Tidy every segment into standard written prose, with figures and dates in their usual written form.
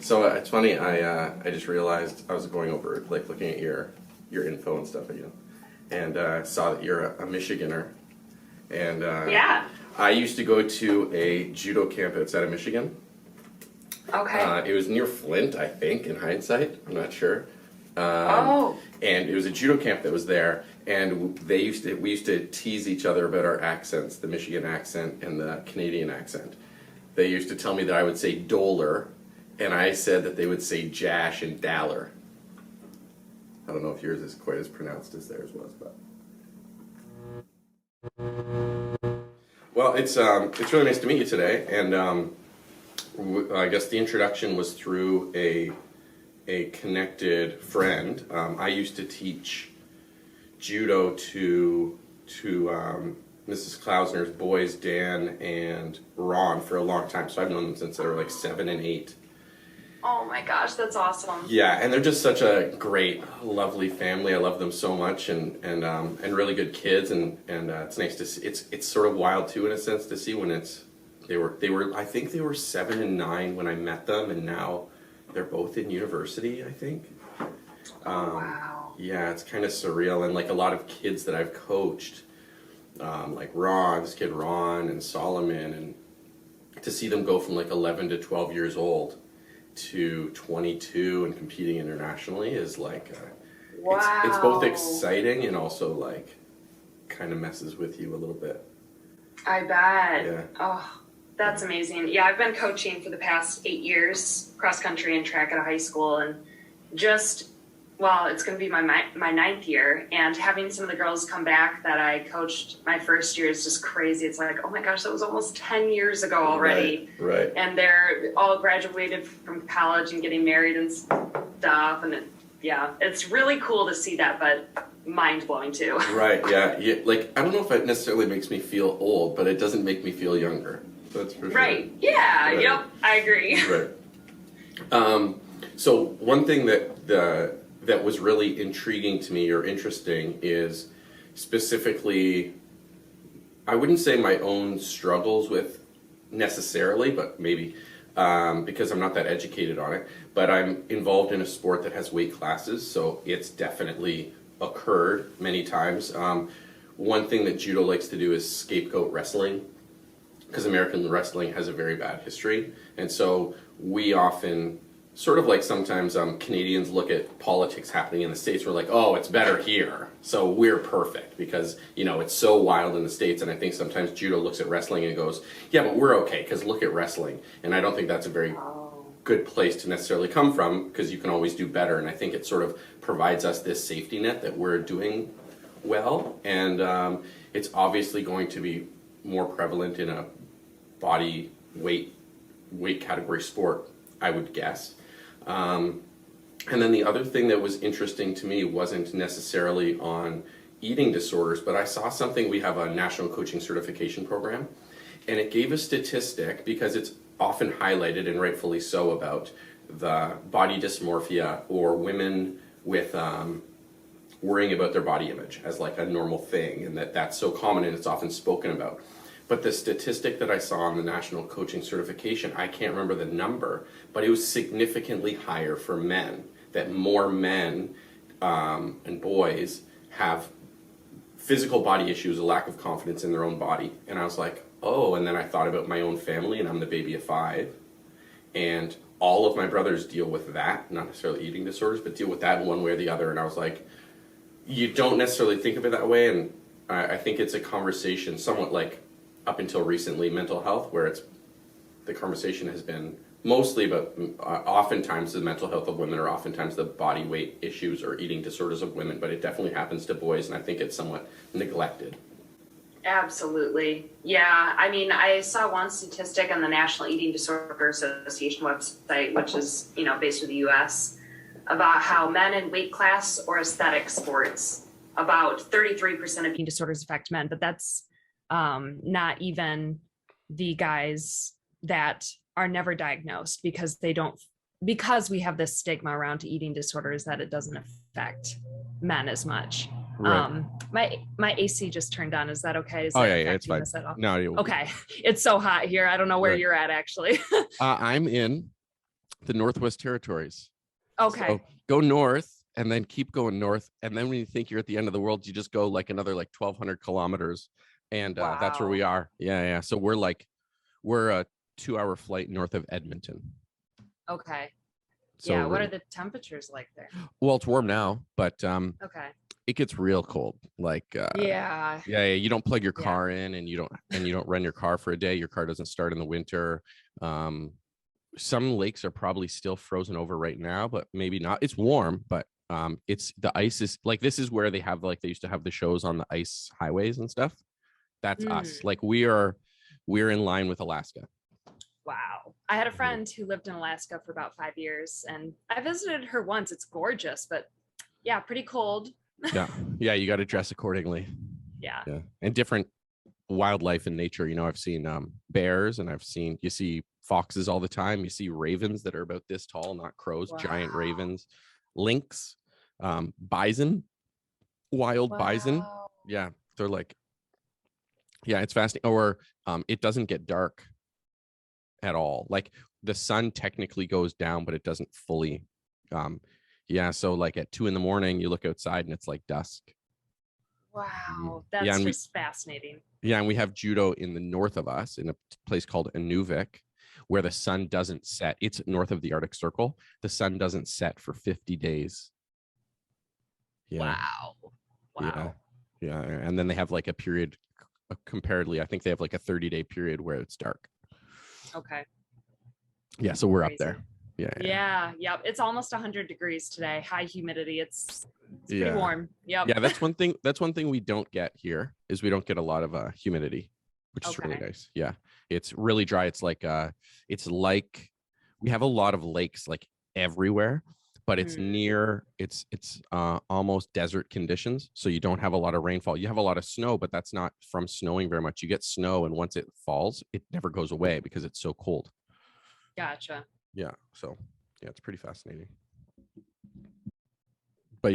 So it's funny. I just realized I was going over like looking at your info and stuff again, and saw that you're a Michiganer. And Yeah. I used to go to a judo camp outside of Michigan. Okay. It was near Flint, I think, in hindsight. I'm not sure. Oh. And it was a judo camp that was there, and we used to tease each other about our accents, the Michigan accent and the Canadian accent. They used to tell me that I would say Doler, and I said that they would say Jash and Daller. I don't know if yours is quite as pronounced as theirs was, but. Well, it's really nice to meet you today, and I guess the introduction was through a connected friend. I used to teach judo to Mrs. Klausner's boys, Dan and Ron, for a long time. So I've known them since they were like 7 and 8. Oh my gosh, that's awesome. Yeah, and they're just such a great, lovely family. I love them so much, and really good kids, and it's nice to see. It's sort of wild too, in a sense, to see when they were I think they were 7 and 9 when I met them, and now they're both in university, I think. Wow. Yeah, it's kind of surreal, and like a lot of kids that I've coached, like this kid Ron and Solomon, and to see them go from like 11 to 12 years old to 22 and competing internationally is like, Wow. it's both exciting and also like kind of messes with you a little bit. I bet. Yeah. Oh, that's amazing. Yeah, I've been coaching for the past 8 years, cross country and track at a high school, and it's going to be my 9th year, and having some of the girls come back that I coached my first year is just crazy. It's like, oh my gosh, that was almost 10 years ago already. Right. And they're all graduated from college and getting married and stuff, and it's really cool to see that, but mind-blowing too. Right, yeah. Like, I don't know if it necessarily makes me feel old, but it doesn't make me feel younger. That's for sure. Right, yeah, Right. Yep, I agree. Right. So one thing that was really intriguing to me or interesting is specifically, I wouldn't say my own struggles with necessarily, but maybe because I'm not that educated on it, but I'm involved in a sport that has weight classes, so it's definitely occurred many times. One thing that judo likes to do is scapegoat wrestling, because American wrestling has a very bad history, and so we often sort of like sometimes Canadians look at politics happening in the States, we're like, oh, it's better here, so we're perfect because, it's so wild in the States. And I think sometimes judo looks at wrestling and goes, yeah, but we're okay because look at wrestling. And I don't think that's a very good place to necessarily come from, because you can always do better. And I think it sort of provides us this safety net that we're doing well, and it's obviously going to be more prevalent in a body weight category sport, I would guess. And then the other thing that was interesting to me wasn't necessarily on eating disorders, but I saw something. We have a national coaching certification program, and it gave a statistic, because it's often highlighted, and rightfully so, about the body dysmorphia or women with worrying about their body image as like a normal thing, and that's so common and it's often spoken about. But the statistic that I saw on the national coaching certification, I can't remember the number, but it was significantly higher for men, that more men and boys have physical body issues, a lack of confidence in their own body. And I was like, oh, and then I thought about my own family, and I'm the baby of 5. And all of my brothers deal with that, not necessarily eating disorders, but deal with that in one way or the other. And I was like, you don't necessarily think of it that way. And I think it's a conversation somewhat like, up until recently, mental health, where the conversation has been mostly about oftentimes the mental health of women, or oftentimes the body weight issues or eating disorders of women, but it definitely happens to boys, and I think it's somewhat neglected. Absolutely. Yeah, I mean, I saw one statistic on the National Eating Disorder Association website, which is, based in the US, about how men in weight class or aesthetic sports, about 33% of eating disorders affect men, but that's not even the guys that are never diagnosed, because we have this stigma around eating disorders that it doesn't affect men as much. Right. My AC just turned on. Is that okay? Yeah, it's fine. At all? No, Okay. It's so hot here. I don't know where you're at, actually. I'm in the Northwest Territories. Okay. So go north and then keep going north. And then when you think you're at the end of the world, you just go like another like 1,200 kilometers. And that's where we are. Yeah. So we're a 2-hour flight north of Edmonton. Okay. So yeah. What are the temperatures like there? well, it's warm now, but Okay. it gets real cold. Like Yeah. you don't plug your car in, and you don't run your car for a day. Your car doesn't start in the winter. Some lakes are probably still frozen over right now, but maybe not. It's warm, but it's the ice is like, this is where they used to have the shows on the ice highways and stuff. That's us. Like we're in line with Alaska. Wow. I had a friend who lived in Alaska for about 5 years, and I visited her once. It's gorgeous, but yeah, pretty cold. Yeah, you got to dress accordingly. Yeah. And different wildlife and nature. I've seen bears, and you see foxes all the time. You see ravens that are about this tall, not crows. Wow. Giant ravens, lynx, bison, wild bison. Yeah, they're like, it's fascinating. Or it doesn't get dark at all. Like the sun technically goes down, but it doesn't fully. So like at 2 a.m, you look outside and it's like dusk. Wow, that's just fascinating. Yeah, and we have Judo in the north of us in a place called Inuvik, where the sun doesn't set. It's north of the Arctic Circle. The sun doesn't set for 50 days. Yeah. Wow. Yeah. And then they have like a period, comparatively, I think they have like a 30-day period where it's dark. Okay. Yeah, so we're up there. Yeah. Yep. It's almost 100 degrees today. High humidity. It's pretty warm. Yep. Yeah, that's one thing we don't get here, is we don't get a lot of humidity, which is really nice. Yeah, it's really dry. It's like we have a lot of lakes like everywhere, but it's near it's almost desert conditions, so you don't have a lot of rainfall. You have a lot of snow, but that's not from snowing very much. You get snow, and once it falls, it never goes away because it's so cold. Gotcha. Yeah, so it's pretty fascinating. But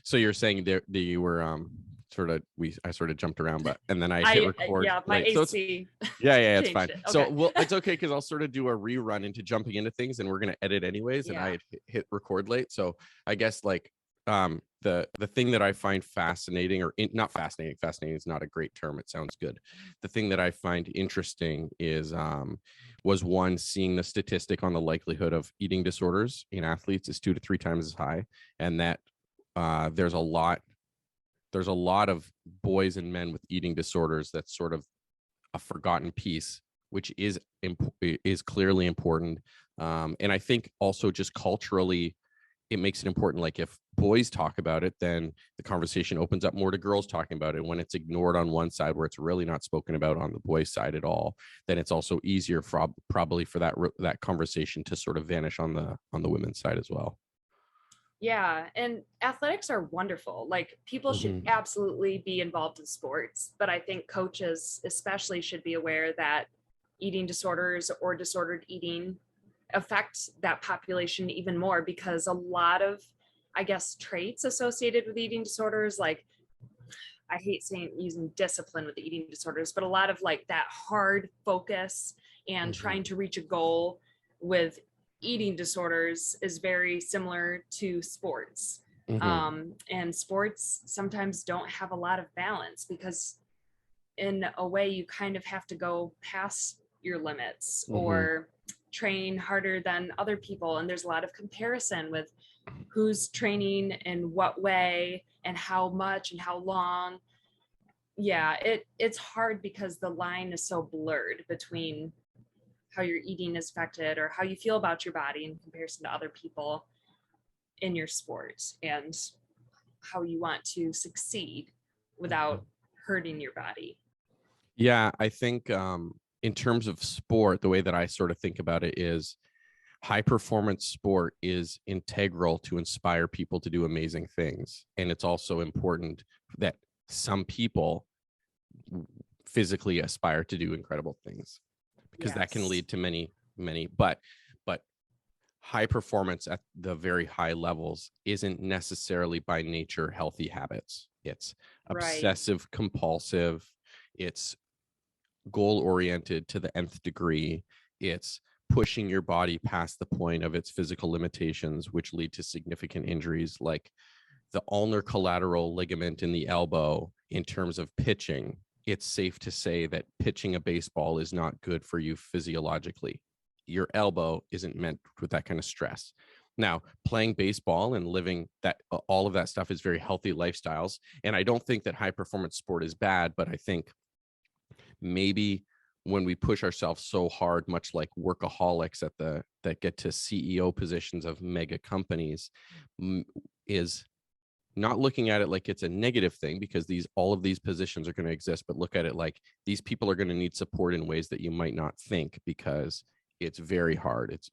so you're saying that you were I sort of jumped around, but and then I hit record. My AC. It's fine. Okay. So it's okay, because I'll sort of do a rerun into jumping into things, and we're gonna edit anyways. And I hit record late, so I guess like the thing that I find fascinating, or not fascinating. Fascinating is not a great term. It sounds good. The thing that I find interesting is was one, seeing the statistic on the likelihood of eating disorders in athletes is 2 to 3 times as high, and that there's a lot of boys and men with eating disorders. That's sort of a forgotten piece, which is clearly important. And I think also just culturally, it makes it important. Like if boys talk about it, then the conversation opens up more to girls talking about it. When it's ignored on one side, where it's really not spoken about on the boys' side at all, then it's also easier probably for that conversation to sort of vanish on the women's side as well. Yeah, and athletics are wonderful. Like people should absolutely be involved in sports, but I think coaches especially should be aware that eating disorders or disordered eating affect that population even more, because a lot of, I guess, traits associated with eating disorders, like I hate using discipline with eating disorders, but a lot of like that hard focus and trying to reach a goal with eating disorders is very similar to sports. And sports sometimes don't have a lot of balance, because in a way you kind of have to go past your limits or train harder than other people, and there's a lot of comparison with who's training in what way and how much and how long. It's hard because the line is so blurred between how your eating is affected or how you feel about your body in comparison to other people in your sport, and how you want to succeed without hurting your body. I think in terms of sport, the way that I sort of think about it is high performance sport is integral to inspire people to do amazing things. And it's also important that some people physically aspire to do incredible things, because that can lead to many, but high performance at the very high levels isn't necessarily by nature healthy habits. It's obsessive compulsive, it's goal oriented to the nth degree, it's pushing your body past the point of its physical limitations, which lead to significant injuries, like the ulnar collateral ligament in the elbow. In terms of pitching, it's safe to say that pitching a baseball is not good for you physiologically. Your elbow isn't meant with that kind of stress. Now, playing baseball and living that, all of that stuff is very healthy lifestyles. And I don't think that high performance sport is bad, but I think maybe when we push ourselves so hard, much like workaholics that get to CEO positions of mega companies, is not looking at it like it's a negative thing, because all of these positions are going to exist, but look at it like these people are going to need support in ways that you might not think, because it's very hard. It's,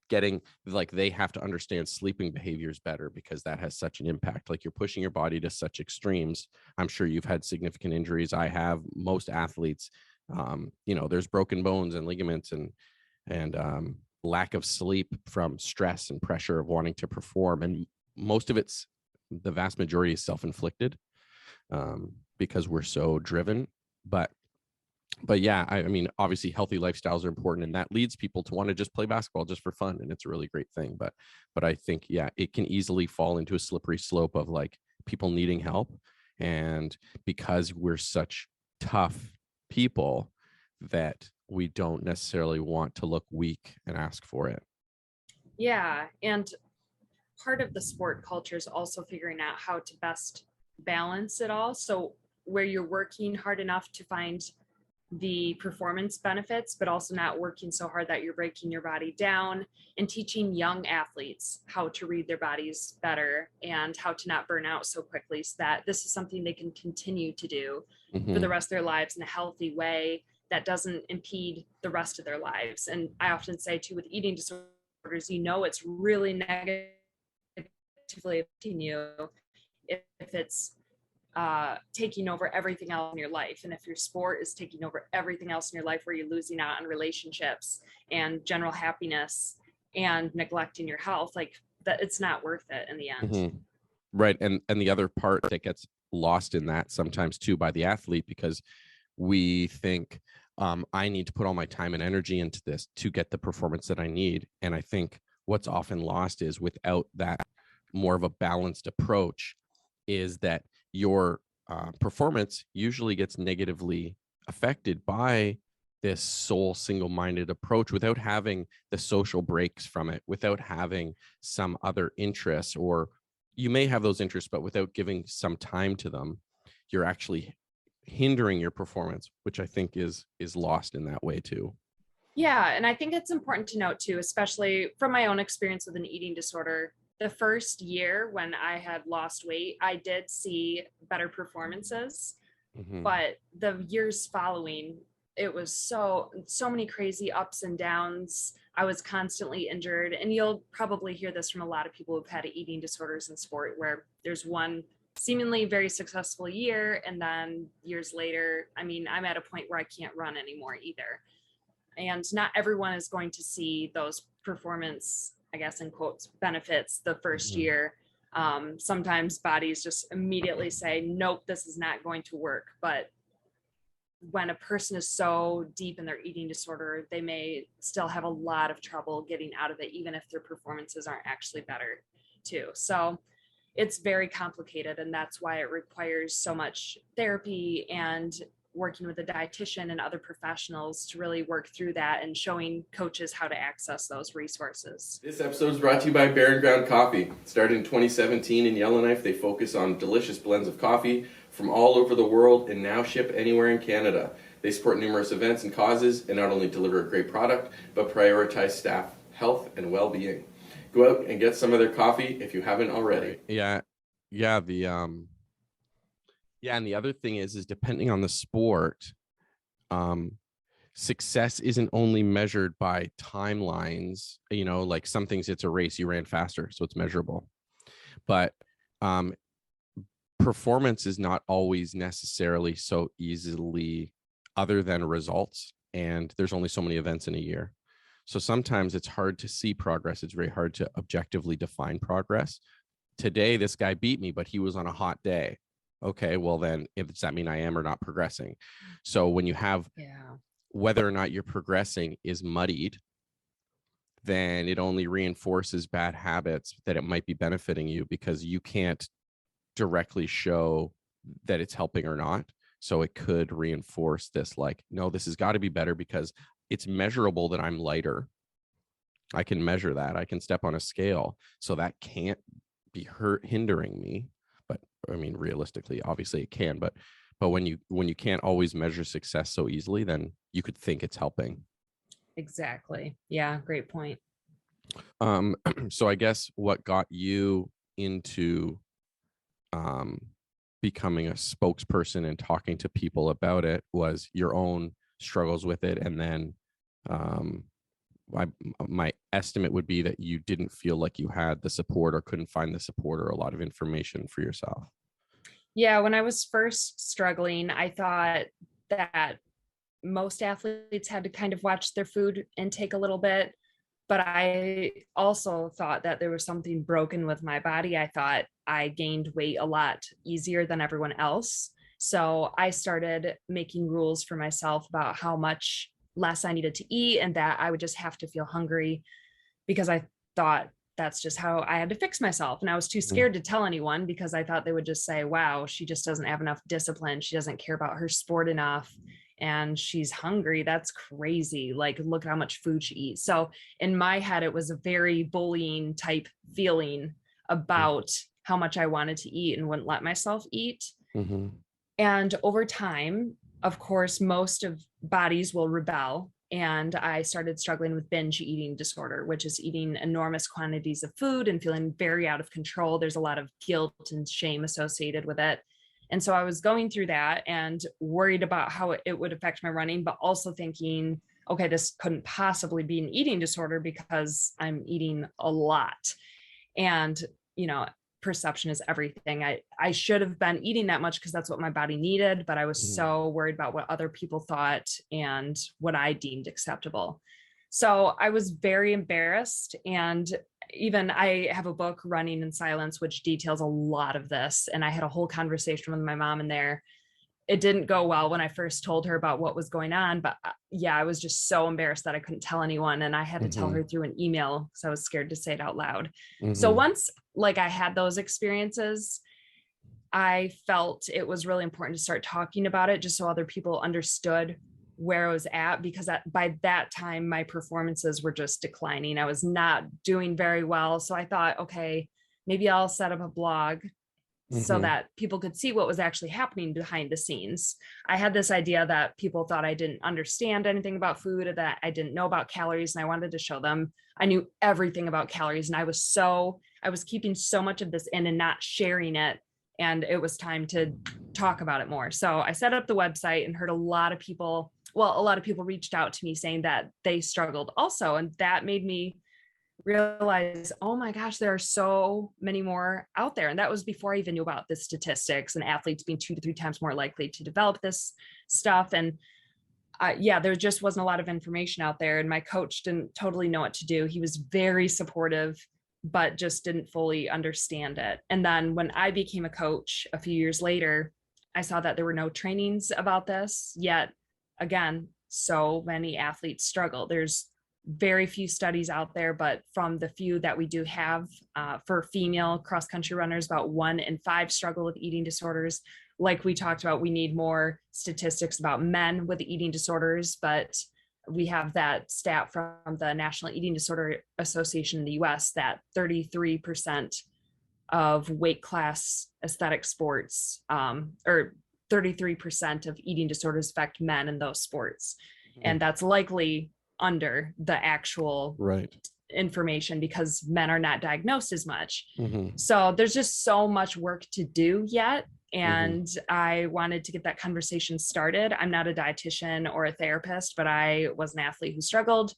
getting, like, they have to understand sleeping behaviors better, because that has such an impact. Like, you're pushing your body to such extremes. I'm sure you've had significant injuries. I have. Most athletes, there's broken bones and ligaments and lack of sleep from stress and pressure of wanting to perform. And most of the vast majority is self-inflicted, because we're so driven. But yeah, I mean, obviously healthy lifestyles are important, and that leads people to want to just play basketball just for fun. And it's a really great thing. But I think, yeah, it can easily fall into a slippery slope of like people needing help. And because we're such tough people, that we don't necessarily want to look weak and ask for it. Yeah. And part of the sport culture is also figuring out how to best balance it all. So where you're working hard enough to find the performance benefits, but also not working so hard that you're breaking your body down, and teaching young athletes how to read their bodies better and how to not burn out so quickly, so that this is something they can continue to do for the rest of their lives in a healthy way that doesn't impede the rest of their lives. And I often say too, with eating disorders, it's really negatively affecting you if it's taking over everything else in your life. And if your sport is taking over everything else in your life, where you're losing out on relationships and general happiness and neglecting your health, like that, it's not worth it in the end. Right. And the other part that gets lost in that sometimes too by the athlete, because we think, I need to put all my time and energy into this to get the performance that I need. And I think what's often lost is, without that more of a balanced approach, is that your performance usually gets negatively affected by this sole single-minded approach, without having the social breaks from it, without having some other interests, or you may have those interests, but without giving some time to them, you're actually hindering your performance, which I think is lost in that way too. Yeah. And I think it's important to note too, especially from my own experience with an eating disorder, the first year when I had lost weight, I did see better performances, but the years following, it was so many crazy ups and downs. I was constantly injured. And you'll probably hear this from a lot of people who've had eating disorders in sport, where there's one seemingly very successful year, and then years later, I mean, I'm at a point where I can't run anymore either. And not everyone is going to see those performance, I guess in quotes, benefits the first year. Sometimes bodies just immediately say, nope, this is not going to work. But when a person is so deep in their eating disorder, they may still have a lot of trouble getting out of it, even if their performances aren't actually better too. So it's very complicated, and that's why it requires so much therapy and working with a dietitian and other professionals to really work through that, and showing coaches how to access those resources. This episode is brought to you by Barren Ground Coffee. Started in 2017 in Yellowknife, they focus on delicious blends of coffee from all over the world and now ship anywhere in Canada. They support numerous events and causes, and not only deliver a great product, but prioritize staff health and well-being. Go out and get some of their coffee if you haven't already. Yeah. And the other thing is depending on the sport, success isn't only measured by timelines. Like some things, it's a race, you ran faster, so it's measurable. But performance is not always necessarily so easily other than results. And there's only so many events in a year. So sometimes it's hard to see progress. It's very hard to objectively define progress. Today, this guy beat me, but he was on a hot day. Okay, well then, does that mean I am or not progressing? So when you have whether or not you're progressing is muddied, then it only reinforces bad habits that it might be benefiting you, because you can't directly show that it's helping or not. So it could reinforce this, like, no, this has got to be better because it's measurable that I'm lighter. I can measure that. I can step on a scale. So that can't be hindering me. But I mean, realistically, obviously it can, but when you can't always measure success so easily, then you could think it's helping. Exactly. Yeah. Great point. So I guess what got you into becoming a spokesperson and talking to people about it was your own struggles with it. And then my estimate would be that you didn't feel like you had the support or couldn't find the support or a lot of information for yourself. Yeah. When I was first struggling, I thought that most athletes had to kind of watch their food intake a little bit. But I also thought that there was something broken with my body. I thought I gained weight a lot easier than everyone else. So I started making rules for myself about how much less I needed to eat, and that I would just have to feel hungry, because I thought that's just how I had to fix myself. And I was too scared to tell anyone, because I thought they would just say, wow, she just doesn't have enough discipline. She doesn't care about her sport enough, and she's hungry. That's crazy. Like, look how much food she eats. So in my head, it was a very bullying type feeling about how much I wanted to eat and wouldn't let myself eat. Mm-hmm. And over time, of course, most of bodies will rebel. And I started struggling with binge eating disorder, which is eating enormous quantities of food and feeling very out of control. There's a lot of guilt and shame associated with it. And so I was going through that and worried about how it would affect my running, but also thinking, okay, this couldn't possibly be an eating disorder because I'm eating a lot. And, you know, perception is everything. I should have been eating that much because that's what my body needed, but I was so worried about what other people thought and what I deemed acceptable. So I was very embarrassed. And even I have a book, Running in Silence, which details a lot of this. And I had a whole conversation with my mom in there. It didn't go well when I first told her about what was going on, but yeah, I was just so embarrassed that I couldn't tell anyone. And I had to tell her through an email because I was scared to say it out loud. So once like I had those experiences, I felt it was really important to start talking about it just so other people understood where I was at, because by that time, my performances were just declining. I was not doing very well. So I thought, okay, maybe I'll set up a blog so that people could see what was actually happening behind the scenes. I had this idea that people thought I didn't understand anything about food, or that I didn't know about calories, and I wanted to show them I knew everything about calories. And I was keeping so much of this in and not sharing it. And it was time to talk about it more. So I set up the website and heard a lot of people reached out to me saying that they struggled also. And that made me realize, oh my gosh, there are so many more out there. And that was before I even knew about the statistics and athletes being 2 to 3 times more likely to develop this stuff. And there just wasn't a lot of information out there. And my coach didn't totally know what to do. He was very supportive, but just didn't fully understand it. And then when I became a coach a few years later, I saw that there were no trainings about this, yet again, so many athletes struggle. There's very few studies out there, but from the few that we do have, for female cross-country runners, about 1 in 5 struggle with eating disorders. Like we talked about, we need more statistics about men with eating disorders, but we have that stat from the National Eating Disorder Association in the US that 33% of weight class aesthetic sports, or 33% of eating disorders affect men in those sports. And that's likely under the actual information because men are not diagnosed as much. So there's just so much work to do yet. And I wanted to get that conversation started. I'm not a dietitian or a therapist, but I was an athlete who struggled.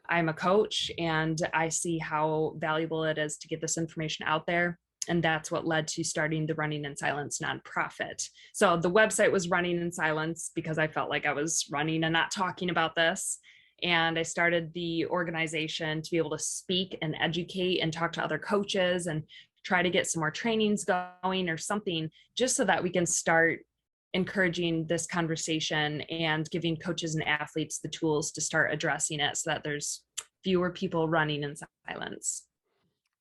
I'm a coach, and I see how valuable it is to get this information out there. And that's what led to starting the Running in Silence nonprofit. So the website was Running in Silence because I felt like I was running and not talking about this. And I started the organization to be able to speak and educate and talk to other coaches and try to get some more trainings going or something, just so that we can start encouraging this conversation and giving coaches and athletes the tools to start addressing it so that there's fewer people running in silence.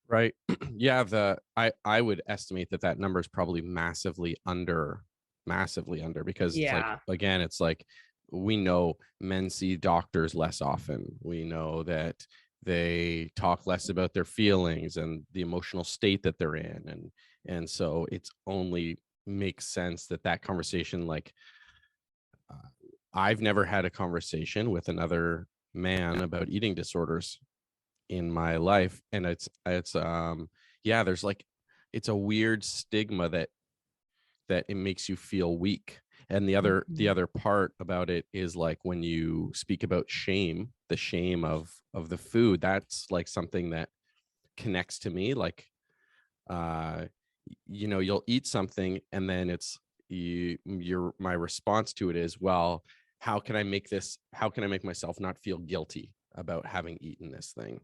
Right. Yeah, I would estimate that number is probably massively under, because it's like, Yeah. again, it's like, we know men see doctors less often. We know that they talk less about their feelings and the emotional state that they're in, and so it's only makes sense that conversation, like, uh, I've never had a conversation with another man about eating disorders in my life, and it's yeah, there's like, it's a weird stigma that it makes you feel weak. And the other part about it is, like, when you speak about shame, the shame of the food, that's like something that connects to me. Like, uh you'll eat something, and then it's your my response to it is, well, how can I make myself not feel guilty about having eaten this thing,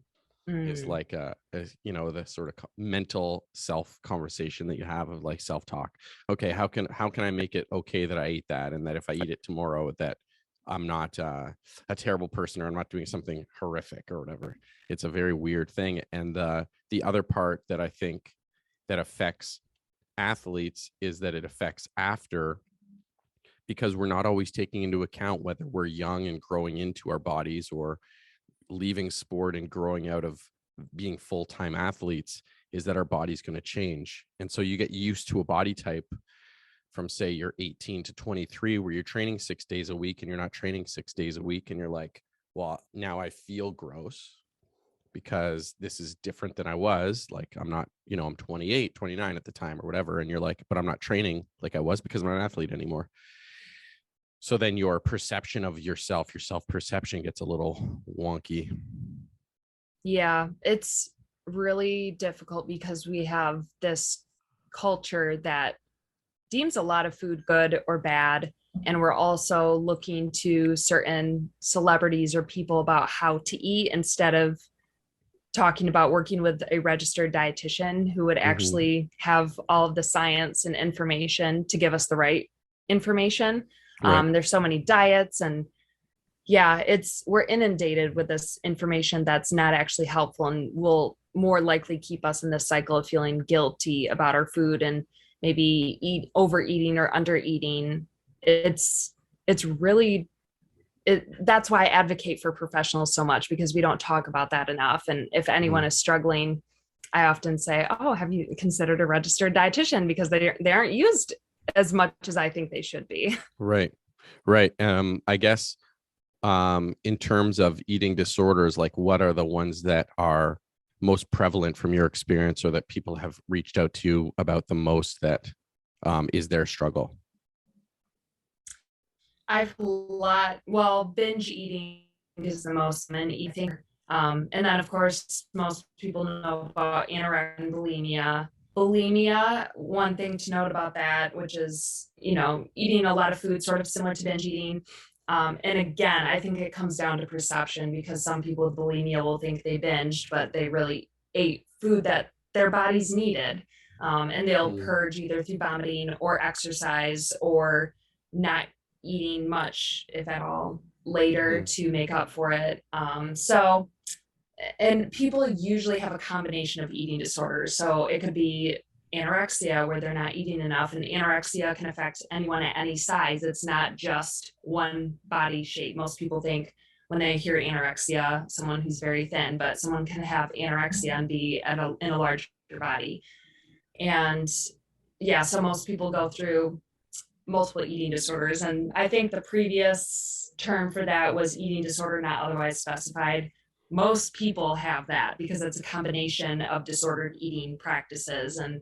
is Mm. like the sort of mental self conversation that you have, of like self-talk. Okay, how can I make it okay that I ate that, and that if I eat it tomorrow, that I'm not a terrible person, or I'm not doing something horrific or whatever. It's a very weird thing. And the other part that I think that affects athletes is that it affects after, because we're not always taking into account whether we're young and growing into our bodies, or leaving sport and growing out of being full-time athletes, is that our body's going to change. And so you get used to a body type from, say, you're 18 to 23, where you're training 6 days a week, and you're not training 6 days a week, and you're like, well, now I feel gross because this is different than I was. Like, I'm not, I'm 28, 29 at the time or whatever, and you're like, but I'm not training like I was because I'm not an athlete anymore. So then your perception of yourself, your self-perception, gets a little wonky. Yeah, it's really difficult because we have this culture that deems a lot of food good or bad. And we're also looking to certain celebrities or people about how to eat, instead of talking about working with a registered dietitian who would Mm-hmm. actually have all of the science and information to give us the right information. Right. There's so many diets, and yeah, we're inundated with this information that's not actually helpful, and will more likely keep us in this cycle of feeling guilty about our food, and maybe overeating or undereating. It's really that's why I advocate for professionals so much, because we don't talk about that enough. And if anyone Mm-hmm. is struggling, I often say, oh, have you considered a registered dietitian? Because they aren't used as much as I think they should be. Right. Right. I guess in terms of eating disorders, like, what are the ones that are most prevalent from your experience, or that people have reached out to you about the most, that is their struggle? I've a lot, well, binge eating is the most common eating. And then, of course, most people know about anorexia and bulimia. Bulimia, one thing to note about that, which is, eating a lot of food, sort of similar to binge eating. And again, I think it comes down to perception, because some people with bulimia will think they binged, but they really ate food that their bodies needed. And they'll Mm. purge either through vomiting or exercise, or not eating much, if at all, later Mm-hmm. to make up for it. And people usually have a combination of eating disorders. So it could be anorexia, where they're not eating enough, and anorexia can affect anyone at any size. It's not just one body shape. Most people think, when they hear anorexia, someone who's very thin, but someone can have anorexia and be in a larger body. And yeah, so most people go through multiple eating disorders. And I think the previous term for that was eating disorder not otherwise specified. Most people have that because it's a combination of disordered eating practices. And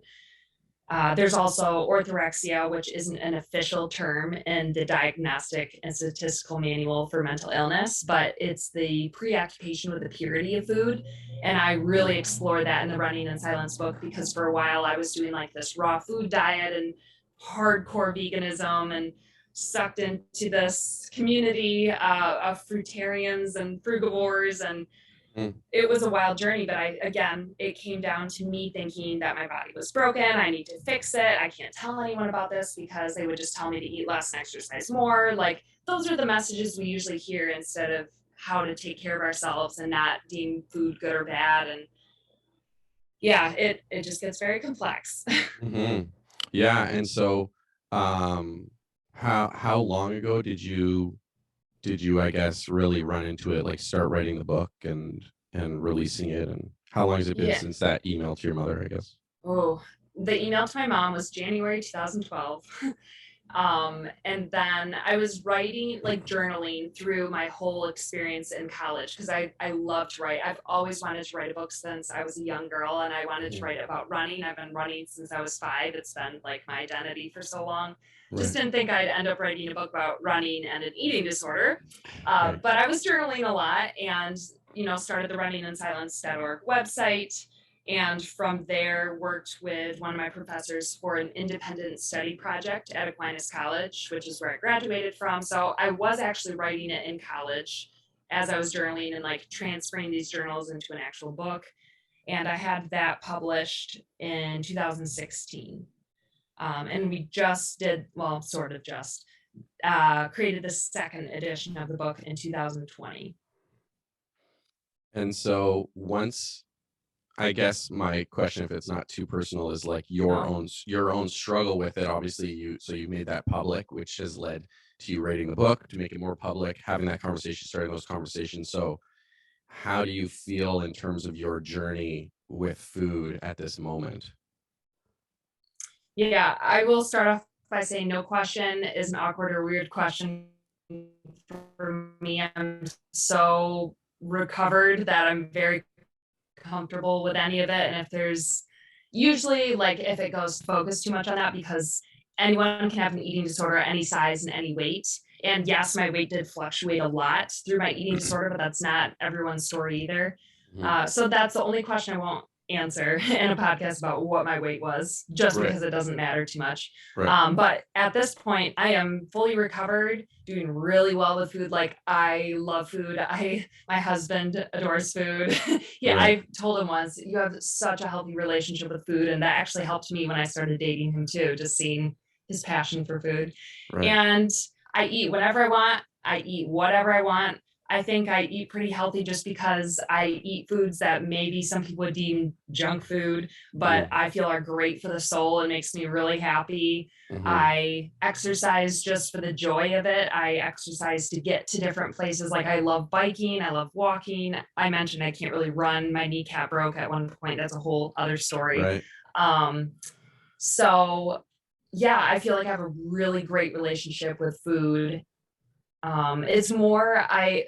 there's also orthorexia, which isn't an official term in the Diagnostic and Statistical Manual for Mental Illness, but it's the preoccupation with the purity of food. And I really explore that in the Running in Silence book, because for a while I was doing like this raw food diet and hardcore veganism, and sucked into this community of fruitarians and frugivores, and Mm. it was a wild journey. But it came down to me thinking that my body was broken. I need to fix it. I can't tell anyone about this, because they would just tell me to eat less and exercise more. Like, those are the messages we usually hear, instead of how to take care of ourselves and not deem food good or bad. And yeah, it just gets very complex. Mm-hmm. Yeah. And so, how long ago did you, I guess, really run into it, like start writing the book and releasing it? And how long has it been Yeah. since that email to your mother, I guess? Oh, the email to my mom was January 2012. And then I was writing, like journaling through my whole experience in college because I love to write. I've always wanted to write a book since I was a young girl, and I wanted to write about running. I've been running since I was 5. It's been like my identity for so long. Just Right. didn't think I'd end up writing a book about running and an eating disorder. Right. But I was journaling a lot and, started the runninginsilence.org website. And from there worked with one of my professors for an independent study project at Aquinas College, which is where I graduated from. So I was actually writing it in college as I was journaling and like transferring these journals into an actual book. And I had that published in 2016. And we just did, well, sort of just created the second edition of the book in 2020. And so once, I guess my question, if it's not too personal, is like your own struggle with it. Obviously, you made that public, which has led to you writing the book to make it more public, having that conversation, starting those conversations. So, how do you feel in terms of your journey with food at this moment? Yeah, I will start off by saying no question is an awkward or weird question for me. I'm so recovered that I'm very comfortable with any of it. And if there's usually like if it goes focused too much on that, because anyone can have an eating disorder at any size and any weight. And yes, my weight did fluctuate a lot through my eating disorder, but that's not everyone's story either. So that's the only question I won't answer in a podcast about what my weight was, just Right. because it doesn't matter too much. Right. But at this point, I am fully recovered, doing really well with food. Like I love food. My husband adores food. Yeah, Right. I told him once, you have such a healthy relationship with food, and that actually helped me when I started dating him too, just seeing his passion for food. Right. And I eat whenever I want. I eat whatever I want. I think I eat pretty healthy just because I eat foods that maybe some people would deem junk food, but I feel are great for the soul and makes me really happy. Mhm. I exercise just for the joy of it. I exercise to get to different places. Like I love biking. I love walking. I mentioned I can't really run. My kneecap broke at one point. That's a whole other story. Right. So yeah, I feel like I have a really great relationship with food. It's more, I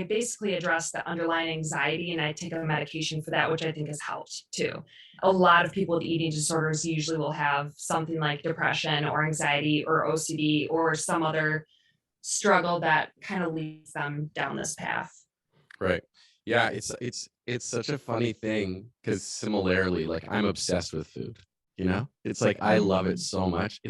basically address the underlying anxiety and I take a medication for that, which I think has helped too. A lot of people with eating disorders usually will have something like depression or anxiety or OCD or some other struggle that kind of leads them down this path. Right. Yeah, it's such a funny thing because similarly, like I'm obsessed with food, you know? It's like I love it so much.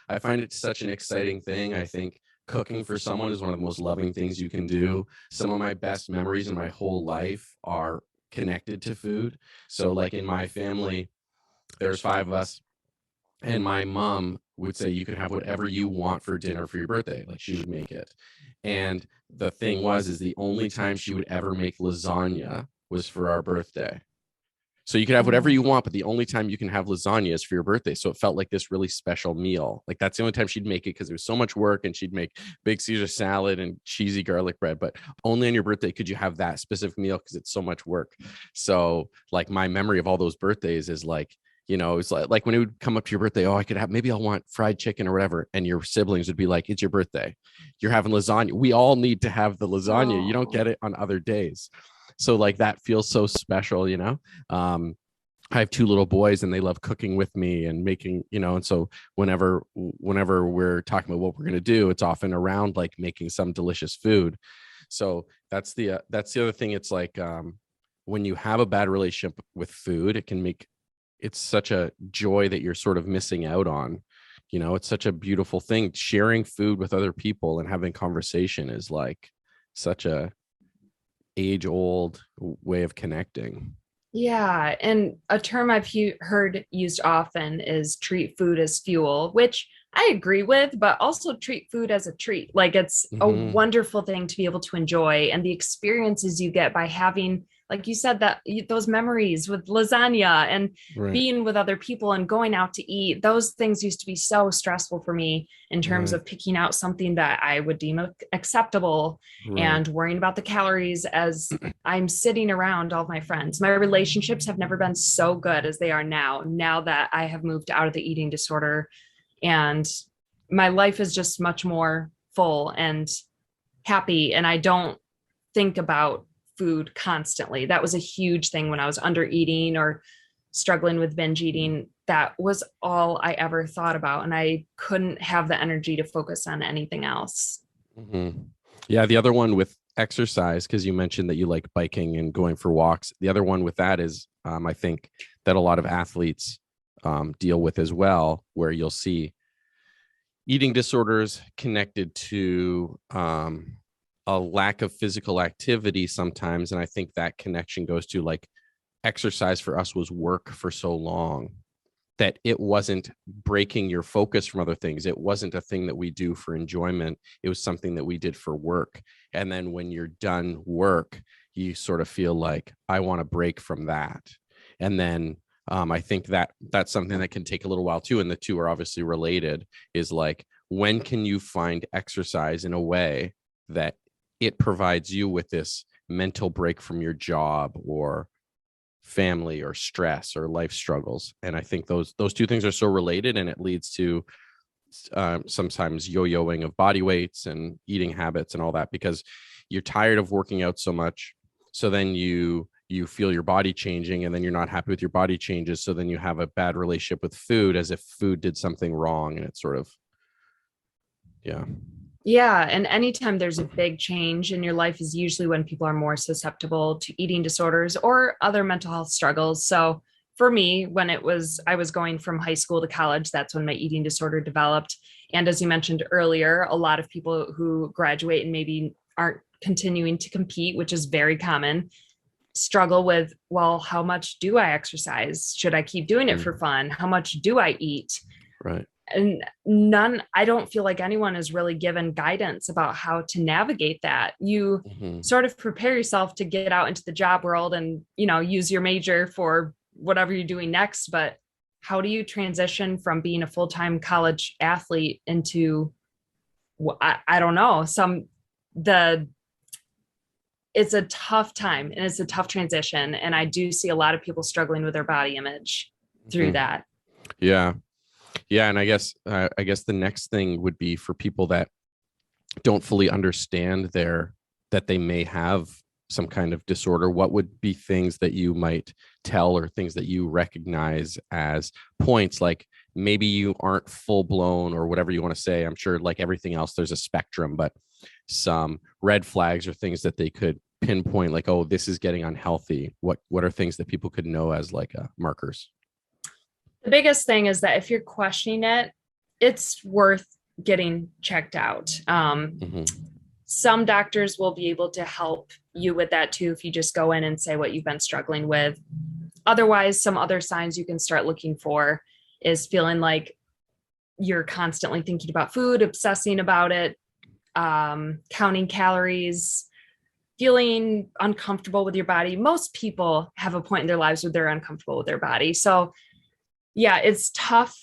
I find it such an exciting thing. I think cooking for someone is one of the most loving things you can do. Some of my best memories in my whole life are connected to food. So like in my family, there's 5 of us. And my mom would say, you can have whatever you want for dinner for your birthday. Like she would make it. And the thing is the only time she would ever make lasagna was for our birthday. So you can have whatever you want, but the only time you can have lasagna is for your birthday. So it felt like this really special meal. Like that's the only time she'd make it because it was so much work, and she'd make big Caesar salad and cheesy garlic bread, but only on your birthday could you have that specific meal because it's so much work. So like my memory of all those birthdays is like, it's like when it would come up to your birthday, oh, I could have, maybe I'll want fried chicken or whatever. And your siblings would be like, it's your birthday. You're having lasagna. We all need to have the lasagna. You don't get it on other days. So like that feels so special, I have 2 little boys and they love cooking with me and making, and so whenever we're talking about what we're going to do, it's often around like making some delicious food. So that's the other thing. It's like when you have a bad relationship with food, it's such a joy that you're sort of missing out on. It's such a beautiful thing. Sharing food with other people and having conversation is like such a age-old way of connecting. Yeah, and a term I've heard used often is treat food as fuel, which I agree with, but also treat food as a treat. Like it's a Hmm. wonderful thing to be able to enjoy, and the experiences you get by having, like you said, that those memories with lasagna and Right. being with other people and going out to eat. Those things used to be so stressful for me in terms Right. of picking out something that I would deem acceptable Right. and worrying about the calories as I'm sitting around all of my friends. My relationships have never been so good as they are now that I have moved out of the eating disorder, and my life is just much more full and happy, and I don't think about food constantly. That was a huge thing when I was under eating or struggling with binge eating. That was all I ever thought about, and I couldn't have the energy to focus on anything else. Hmm. Yeah, the other one with exercise, because you mentioned that you like biking and going for walks. The other one with that is, I think that a lot of athletes deal with as well, where you'll see eating disorders connected to a lack of physical activity sometimes. And I think that connection goes to like exercise for us was work for so long that it wasn't breaking your focus from other things. It wasn't a thing that we do for enjoyment. It was something that we did for work. And then when you're done work, you sort of feel like, I want to break from that. And then I think that that's something that can take a little while too. And the two are obviously related, is like, when can you find exercise in a way that it provides you with this mental break from your job or family or stress or life struggles? And I think those two things are so related, and it leads to sometimes yo-yoing of body weights and eating habits and all that, because you're tired of working out so much. So then you feel your body changing, and then you're not happy with your body changes. So then you have a bad relationship with food, as if food did something wrong. And it's sort of, yeah. Yeah. And anytime there's a big change in your life is usually when people are more susceptible to eating disorders or other mental health struggles. So for me, when I was going from high school to college, that's when my eating disorder developed. And as you mentioned earlier, a lot of people who graduate and maybe aren't continuing to compete, which is very common, struggle with, well, how much do I exercise? Should I keep doing it for fun? How much do I eat? Right. And I don't feel like anyone is really given guidance about how to navigate that. You Mm-hmm. sort of prepare yourself to get out into the job world and, use your major for whatever you're doing next. But how do you transition from being a full-time college athlete into, I don't know, it's a tough time and it's a tough transition. And I do see a lot of people struggling with their body image through Mm-hmm. that. Yeah. Yeah. And I guess the next thing would be for people that don't fully understand that they may have some kind of disorder. What would be things that you might tell, or things that you recognize as points? Like, maybe you aren't full blown, or whatever you want to say. I'm sure, like everything else, there's a spectrum, but some red flags or things that they could pinpoint, like, oh, this is getting unhealthy. What are things that people could know as like markers? The biggest thing is that if you're questioning it, it's worth getting checked out. Mm-hmm. Some doctors will be able to help you with that too, if you just go in and say what you've been struggling with. Otherwise, some other signs you can start looking for is feeling like you're constantly thinking about food, obsessing about it, counting calories, feeling uncomfortable with your body. Most people have a point in their lives where they're uncomfortable with their body. So yeah, it's tough.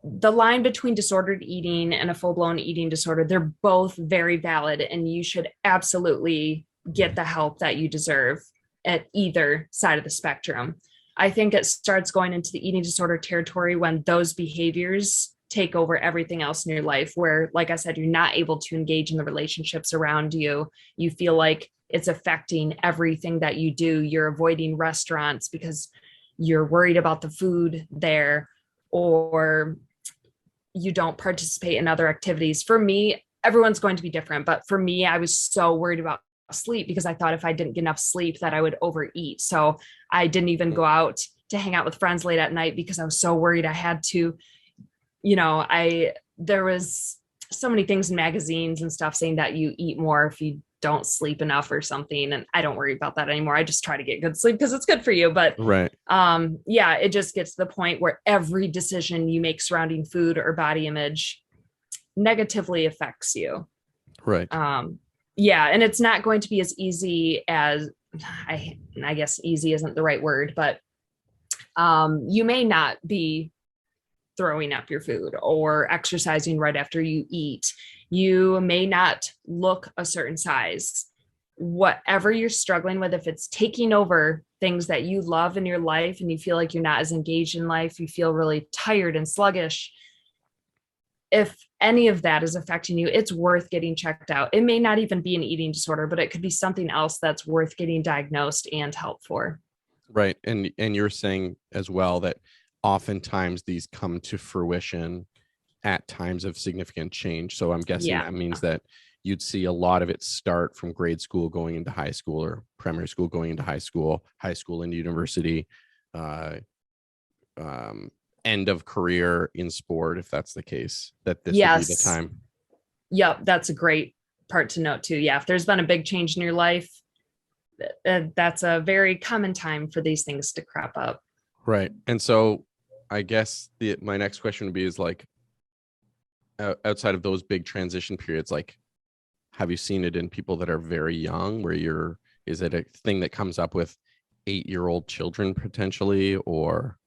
The line between disordered eating and a full-blown eating disorder, they're both very valid, and you should absolutely get the help that you deserve at either side of the spectrum. I think it starts going into the eating disorder territory when those behaviors take over everything else in your life, where, like I said, you're not able to engage in the relationships around you. You feel like it's affecting everything that you do. You're avoiding restaurants because you're worried about the food there, or you don't participate in other activities. For me, everyone's going to be different, but for me, I was so worried about sleep because I thought if I didn't get enough sleep that I would overeat. So I didn't even go out to hang out with friends late at night because I was so worried I had to, there was so many things in magazines and stuff saying that you eat more if you don't sleep enough or something. And I don't worry about that anymore. I just try to get good sleep because it's good for you. But Right. yeah, it just gets to the point where every decision you make surrounding food or body image negatively affects you. Right. Yeah, and it's not going to be as easy as I guess easy isn't the right word, but you may not be throwing up your food or exercising right after you eat. You may not look a certain size. Whatever you're struggling with, if it's taking over things that you love in your life and you feel like you're not as engaged in life, you feel really tired and sluggish. If any of that is affecting you, it's worth getting checked out. It may not even be an eating disorder, but it could be something else that's worth getting diagnosed and help for. Right. And you're saying as well that oftentimes these come to fruition at times of significant change. So I'm guessing Yeah. that means that you'd see a lot of it start from grade school going into high school, or primary school going into high school into university, end of career in sport, if that's the case, that this would be the time. Yep. That's a great part to note too. Yeah. If there's been a big change in your life, that's a very common time for these things to crop up. Right. And so I guess my next question would be is like, outside of those big transition periods, like, have you seen it in people that are very young where is it a thing that comes up with 8-year-old children potentially, or?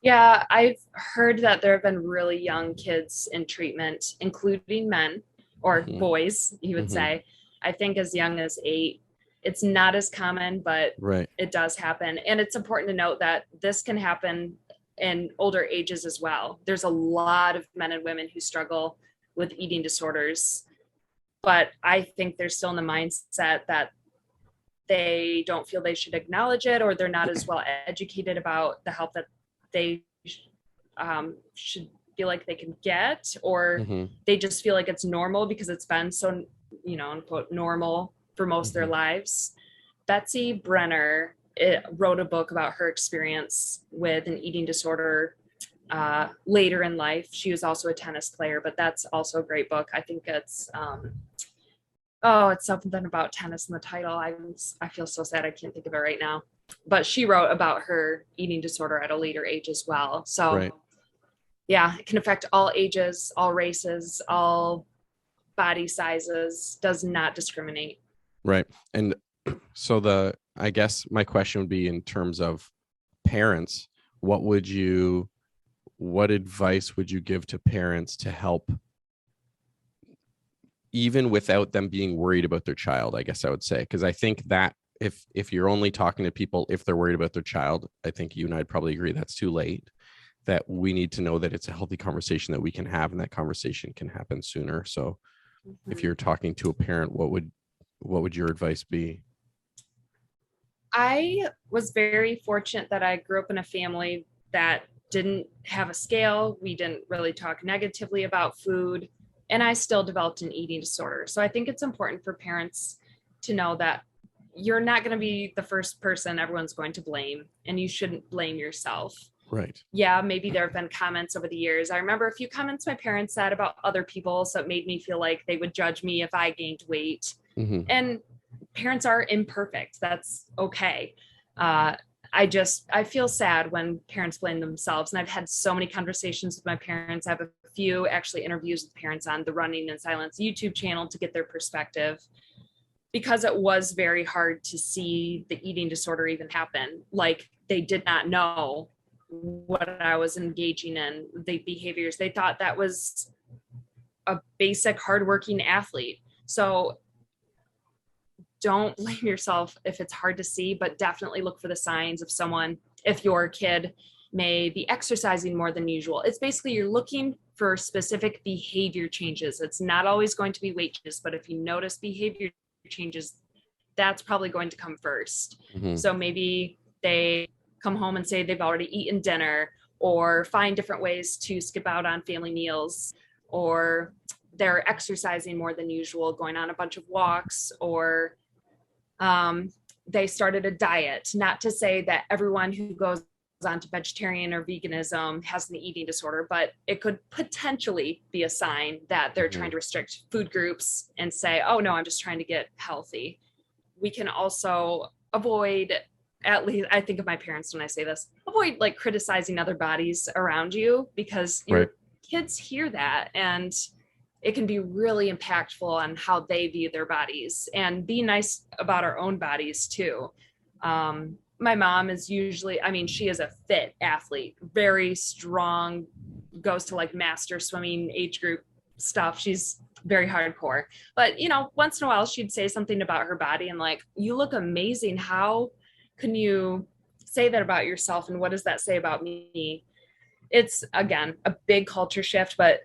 Yeah, I've heard that there have been really young kids in treatment, including men or boys, you would say. I think as young as 8. It's not as common, but right. It does happen. And it's important to note that this can happen in older ages as well. There's a lot of men and women who struggle with eating disorders, but I think they're still in the mindset that they don't feel they should acknowledge it, or they're not as well educated about the help that they should feel like they can get, or they just feel like it's normal because it's been so, unquote, normal for most of their lives. Betsy Brenner wrote a book about her experience with an eating disorder later in life. She was also a tennis player, but that's also a great book. I think it's it's something about tennis in the title. I feel so sad I can't think of it right now. But she wrote about her eating disorder at a later age as well. So right. Yeah, it can affect all ages, all races, all body sizes, does not discriminate. Right. And so I guess my question would be, in terms of parents, what advice would you give to parents to help, even without them being worried about their child, I guess I would say? Because I think that if you're only talking to people if they're worried about their child, I think you and I'd probably agree that's too late. That we need to know that it's a healthy conversation that we can have, and that conversation can happen sooner. So if you're talking to a parent, what would your advice be? I was very fortunate that I grew up in a family that didn't have a scale. We didn't really talk negatively about food, and I still developed an eating disorder. So I think it's important for parents to know that you're not going to be the first person everyone's going to blame, and you shouldn't blame yourself. Right. Yeah, maybe there have been comments over the years. I remember a few comments my parents said about other people, so it made me feel like they would judge me if I gained weight. And parents are imperfect. That's okay. I feel sad when parents blame themselves. And I've had so many conversations with my parents. I have a few actually interviews with parents on the Running in Silence YouTube channel to get their perspective, because it was very hard to see the eating disorder even happen. Like, they did not know what I was engaging in, the behaviors. They thought that was a basic hardworking athlete. So don't blame yourself if it's hard to see, but definitely look for the signs of someone. If your kid may be exercising more than usual, it's basically you're looking for specific behavior changes. It's not always going to be weight changes, but if you notice behavior changes, that's probably going to come first. So maybe they come home and say they've already eaten dinner, or find different ways to skip out on family meals, or they're exercising more than usual, going on a bunch of walks, or they started a diet. Not to say that everyone who goes on to vegetarian or veganism has an eating disorder, but it could potentially be a sign that they're trying to restrict food groups and say, oh no, I'm just trying to get healthy. We can also avoid, at least I think of my parents when I say this, avoid like criticizing other bodies around you, because your kids hear that, and it can be really impactful on how they view their bodies, and be nice about our own bodies too. My mom is usually, I mean, she is a fit athlete, very strong, goes to like master swimming age group stuff. She's very hardcore. But, you know, once in a while she'd say something about her body and like, you look amazing. How can you say that about yourself? And what does that say about me? It's, again, a big culture shift, but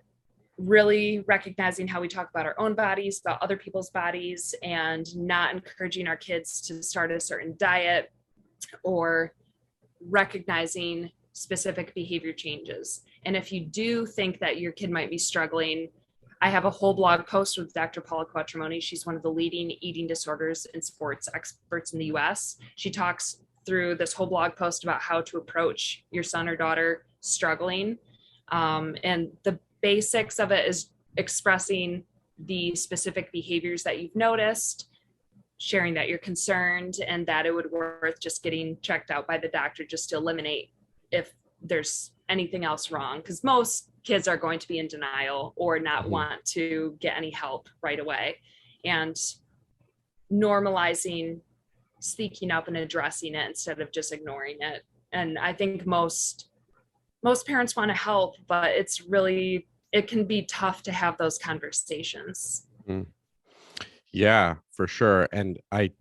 really recognizing how we talk about our own bodies, about other people's bodies, and not encouraging our kids to start a certain diet, or recognizing specific behavior changes. And if you do think that your kid might be struggling, I have a whole blog post with Dr. Paula Quattromoni. She's one of the leading eating disorders and sports experts in the US. She talks through this whole blog post about how to approach your son or daughter struggling. And the basics of it is expressing the specific behaviors that you've noticed, sharing that you're concerned, and that it would worth just getting checked out by the doctor just to eliminate if there's anything else wrong. Because most kids are going to be in denial or not want to get any help right away. And normalizing speaking up and addressing it instead of just ignoring it. And I think most parents want to help, but it can be tough to have those conversations. Yeah, for sure. And I,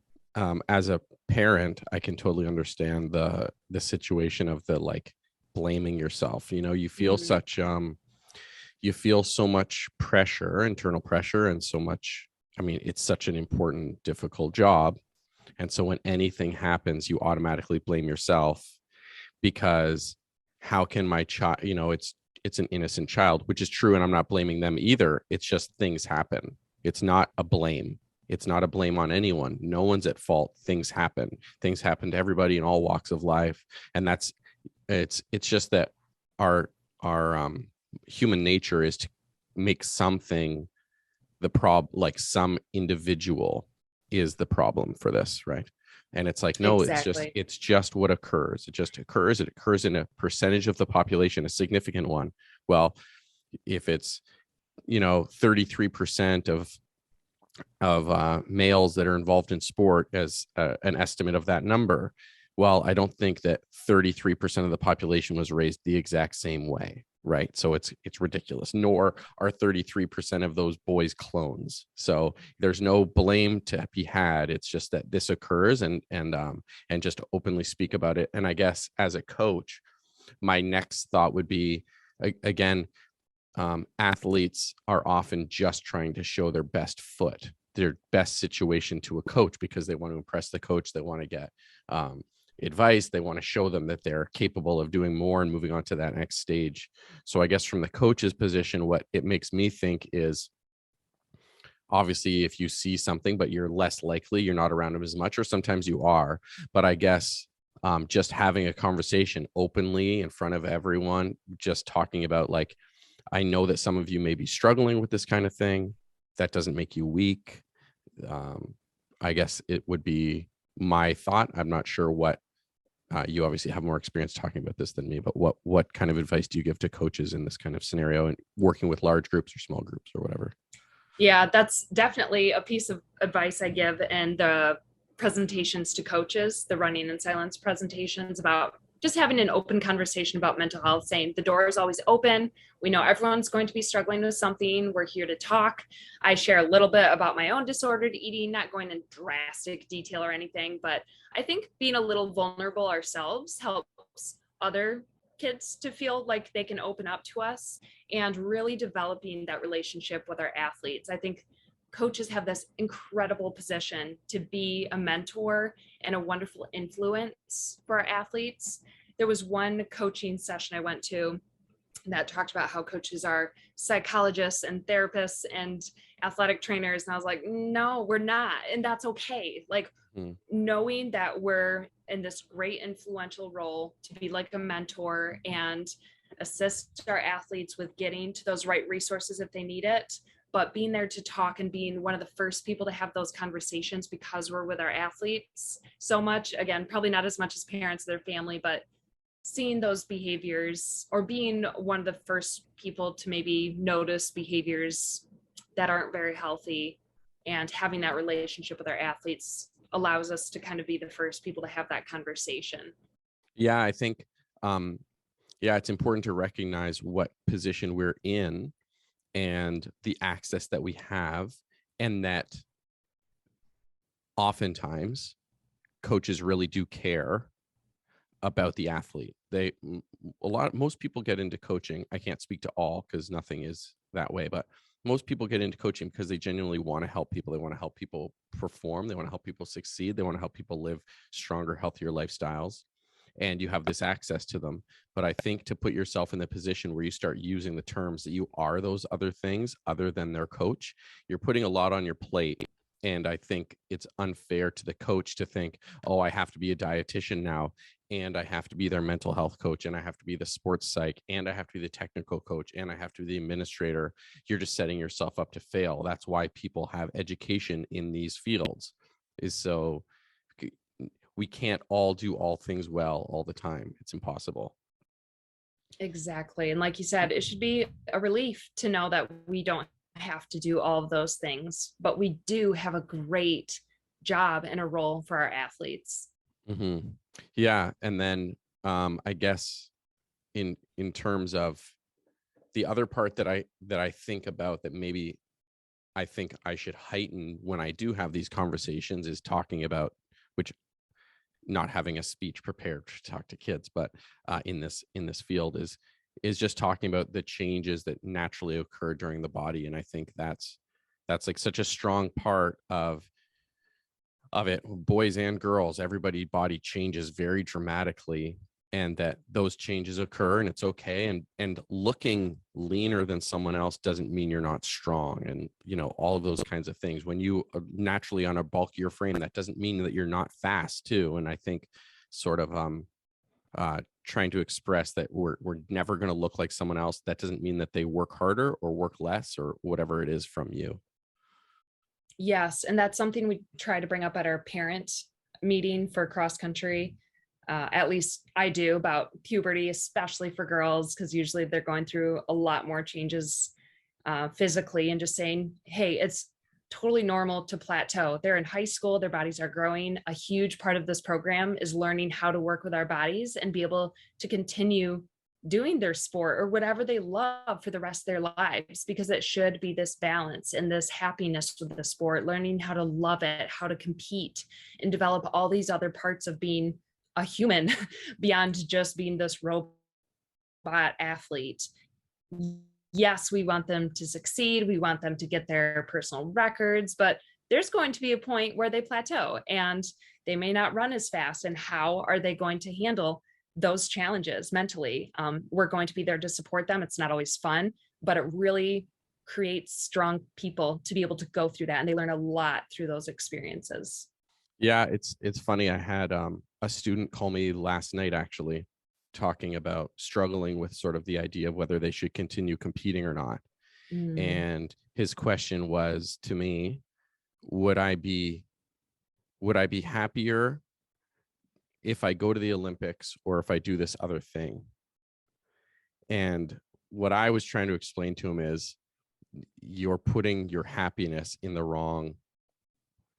as a parent, I can totally understand the situation of the like blaming yourself. You know, you feel such, you feel so much pressure, internal pressure, and so much, I mean, it's such an important, difficult job. And so when anything happens, you automatically blame yourself, because how can my child, you know, it's an innocent child, which is true. And I'm not blaming them either. It's just things happen. It's not a blame. It's not a blame on anyone. No one's at fault. Things happen. Things happen to everybody in all walks of life. And it's just that our human nature is to make something the problem, like some individual is the problem for this, right? And it's like, no, Exactly. it's just what occurs. It just occurs. It occurs in a percentage of the population, a significant one. Well, if it's, you know, 33% of males that are involved in sport as an estimate of that number, well, I don't think that 33% of the population was raised the exact same way, right? So it's ridiculous. Nor are 33% of those boys clones. So there's no blame to be had. It's just that this occurs, and just openly speak about it. And I guess as a coach, my next thought would be, again, athletes are often just trying to show their best foot, their best situation to a coach, because they want to impress the coach. They want to get advice. They want to show them that they're capable of doing more and moving on to that next stage. So I guess from the coach's position, what it makes me think is, obviously, if you see something, but you're less likely, you're not around them as much, or sometimes you are. But I guess just having a conversation openly in front of everyone, just talking about, like, I know that some of you may be struggling with this kind of thing. That doesn't make you weak. I guess it would be my thought. I'm not sure what you obviously have more experience talking about this than me, but what kind of advice do you give to coaches in this kind of scenario, and working with large groups or small groups or whatever? Yeah, that's definitely a piece of advice I give in the presentations to coaches, the running in silence presentations, about just having an open conversation about mental health, saying the door is always open. We know everyone's going to be struggling with something. We're here to talk. I share a little bit about my own disordered eating, not going in drastic detail or anything, but I think being a little vulnerable ourselves helps other kids to feel like they can open up to us, and really developing that relationship with our athletes. I think coaches have this incredible position to be a mentor and a wonderful influence for our athletes. There was one coaching session I went to that talked about how coaches are psychologists and therapists and athletic trainers. And I was like, no, we're not. And that's okay. Like, knowing that we're in this great influential role to be like a mentor and assist our athletes with getting to those right resources if they need it, but being there to talk and being one of the first people to have those conversations, because we're with our athletes so much. Again, probably not as much as parents, their family, but seeing those behaviors, or being one of the first people to maybe notice behaviors that aren't very healthy, and having that relationship with our athletes allows us to kind of be the first people to have that conversation. Yeah, I think, yeah, it's important to recognize what position we're in and the access that we have, and that oftentimes coaches really do care about the athlete. Most people get into coaching. I can't speak to all because nothing is that way, but most people get into coaching because they genuinely want to help people. They want to help people perform. They want to help people succeed. They want to help people live stronger, healthier lifestyles. And you have this access to them. But I think to put yourself in the position where you start using the terms that you are those other things other than their coach, you're putting a lot on your plate. And I think it's unfair to the coach to think, oh, I have to be a dietitian now, and I have to be their mental health coach, and I have to be the sports psych, and I have to be the technical coach, and I have to be the administrator. You're just setting yourself up to fail. That's why people have education in these fields, is so we can't all do all things well all the time. It's impossible. Exactly. And like you said, it should be a relief to know that we don't have to do all of those things, but we do have a great job and a role for our athletes. Mm-hmm. Yeah. And then I guess in terms of the other part that I think about that maybe I think I should heighten when I do have these conversations is talking about, which not having a speech prepared to talk to kids, but in this field is just talking about the changes that naturally occur during the body. And I think that's like such a strong part of it. Boys and girls, everybody body changes very dramatically, and that those changes occur, and it's okay. And looking leaner than someone else doesn't mean you're not strong, and all of those kinds of things. When you are naturally on a bulkier frame, that doesn't mean that you're not fast too. And I think sort of trying to express that we're never going to look like someone else, that doesn't mean that they work harder or work less or whatever it is from you. Yes. And that's something we try to bring up at our parent meeting for cross country. At least I do, about puberty, especially for girls, because usually they're going through a lot more changes physically, and just saying, hey, it's totally normal to plateau. They're in high school, their bodies are growing. A huge part of this program is learning how to work with our bodies and be able to continue doing their sport or whatever they love for the rest of their lives, because it should be this balance and this happiness with the sport, learning how to love it, how to compete, and develop all these other parts of being a human beyond just being this robot athlete. Yes, we want them to succeed. We want them to get their personal records, but there's going to be a point where they plateau and they may not run as fast. And how are they going to handle those challenges mentally? We're going to be there to support them. It's not always fun, but it really creates strong people to be able to go through that. And they learn a lot through those experiences. Yeah, it's funny. I had a student call me last night, actually, talking about struggling with sort of the idea of whether they should continue competing or not. And his question was to me, would I be happier if I go to the Olympics or if I do this other thing? And what I was trying to explain to him is, you're putting your happiness in the wrong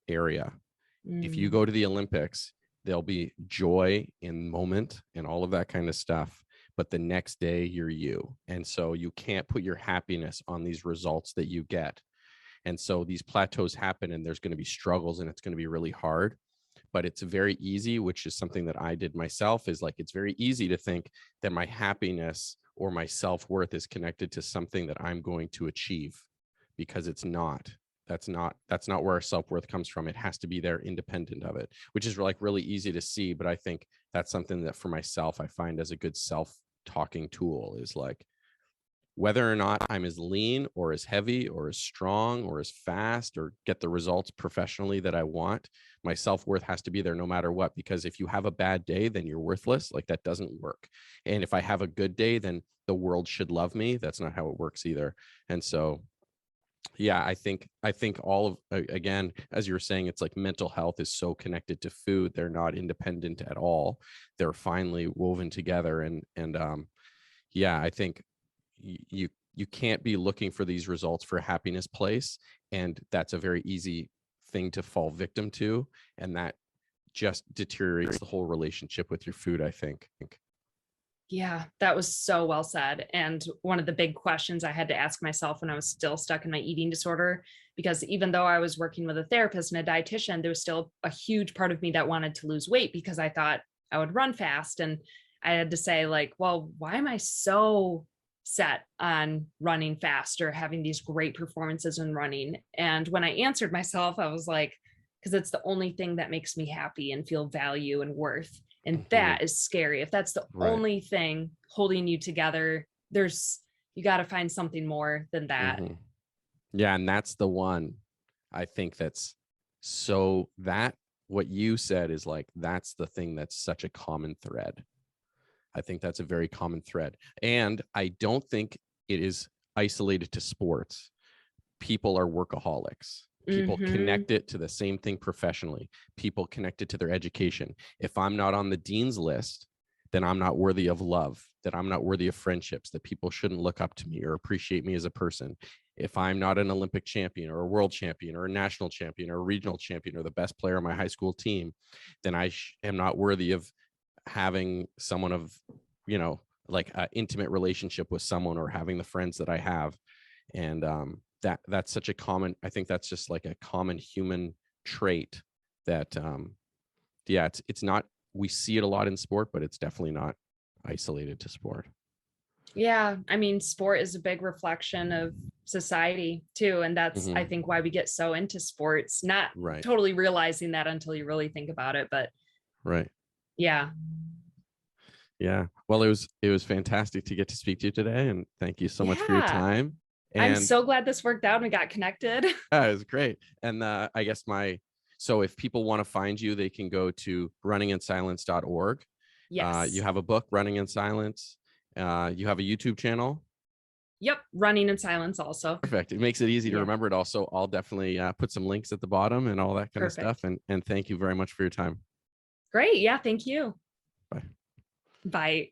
area. If you go to the Olympics, there'll be joy in moment and all of that kind of stuff. But the next day you're you. And so you can't put your happiness on these results that you get. And so these plateaus happen, and there's going to be struggles, and it's going to be really hard. But it's very easy, which is something that I did myself, is like, it's very easy to think that my happiness or my self-worth is connected to something that I'm going to achieve, because it's not. That's not where our self-worth comes from. It has to be there independent of it, which is like really easy to see. But I think that's something that for myself, I find as a good self-talking tool, is like, whether or not I'm as lean or as heavy or as strong or as fast or get the results professionally that I want, my self-worth has to be there no matter what. Because if you have a bad day, then you're worthless. Like, that doesn't work. And if I have a good day, then the world should love me. That's not how it works either. And so, yeah, I think all of, again, as you were saying, it's like mental health is so connected to food. They're not independent at all. They're finely woven together. And yeah, I think you you can't be looking for these results for a happiness place. And that's a very easy thing to fall victim to. And that just deteriorates the whole relationship with your food, I think. Yeah, that was so well said. And one of the big questions I had to ask myself when I was still stuck in my eating disorder, because even though I was working with a therapist and a dietitian, there was still a huge part of me that wanted to lose weight because I thought I would run fast. And I had to say, like, well, why am I so set on running fast or having these great performances in running? And when I answered myself, I was like, because it's the only thing that makes me happy and feel value and worth. And that is scary. If that's the only thing holding you together, you got to find something more than that. Yeah. And that's the one I think that's what you said is like, that's the thing that's such a common thread. I think that's a very common thread. And I don't think it is isolated to sports. People are workaholics. People connect it to the same thing professionally. People connect it to their education. If I'm not on the dean's list, then I'm not worthy of love, that I'm not worthy of friendships, that people shouldn't look up to me or appreciate me as a person. If I'm not an Olympic champion or a world champion or a national champion or a regional champion or the best player on my high school team, then I am not worthy of having someone of, like an intimate relationship with someone or having the friends that I have. And that's such a common, I think that's just like a common human trait that, it's not, we see it a lot in sport, but it's definitely not isolated to sport. Yeah. I mean, sport is a big reflection of society too. And that's, I think, why we get so into sports, not totally realizing that until you really think about it, but yeah. Yeah. Well, it was fantastic to get to speak to you today. And thank you so much for your time. And I'm so glad this worked out and we got connected. It was great. And I guess so if people want to find you, they can go to runninginsilence.org. Yes. You have a book, Running in Silence. You have a YouTube channel. Yep. Running in Silence also. Perfect. It makes it easy to remember it also. I'll definitely put some links at the bottom and all that kind of stuff. And thank you very much for your time. Great. Yeah. Thank you. Bye. Bye.